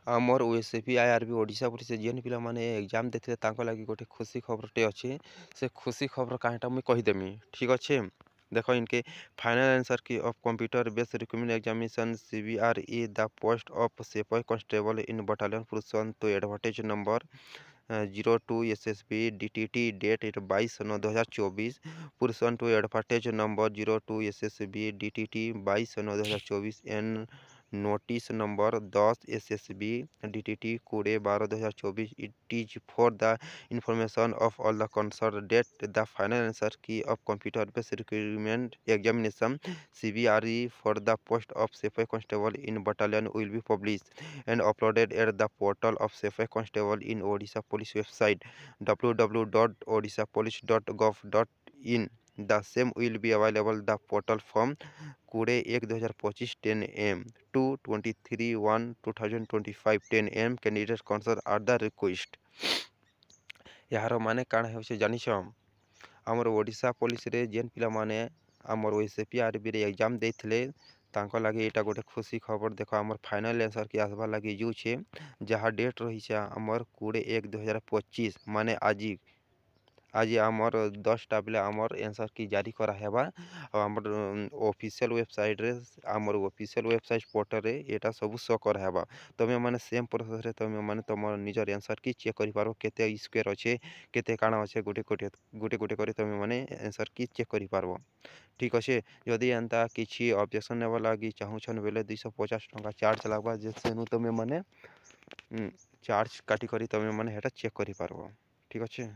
आमर OSAP IRB Odisha police जेन पिला माने एग्जाम देथिले तांको लागि गोटे खुशी खबरटे अछि। से खुशी खबर काहेटा मुई कहिदेमी, ठीक अच्छे। देखो इनके final answer key of computer based recruitment examination CBRE the post of sepoy constable in battalion Purushottam तो advertise number 02 SSB DTT date 22/9/2024 Purushottam to advertise number 02 SSB DTT 22/9/2024 an notice number 10 SSB DTT 20/12/2024 it is for the information of all the concerned date the final answer key of computer based requirement examination CBRE for the post of Sepai constable in battalion will be published and uploaded at the portal of Sepai constable in Odisha police website www.odishapolice.gov.in. The same will be available the portal from 20/1/2025 10 am to 23/1/2025 10 am. Candidates concerned are the request. यार माने काण हे जानिछ आमर Odisha police रे जेन पिला माने आमर OSP RB रे exam देथिले तांको लागि एटा गोटे खुशी खबर। देखो आमर फाइनल आंसर की आसबा लागि जू छे जहा डेट रही छे आमर 20/1/2025 माने आज आमर 10टा बेले आमर आंसर की जारी करा हेबा और आमर ऑफिशियल वेबसाइट रे आमर ऑफिशियल वेबसाइट पोर्टल रे एटा सब शो कर हेबा। तमे माने सेम प्रोसेस रे तमे माने तमर निजर आंसर की चेक करि पारो केते स्क्वायर अछि केते काना अछि गोटे करी तमे माने आंसर की चेक करि पारबो, ठीक अछि। यदि एंता किछि ऑब्जेक्शन नेबा लागि चाहू छन बेले 250 टका चार्ज लागबा जेसे नु तमे माने चार्ज काटी करी तमे माने हेटा चेक करि पारबो, ठीक अछि।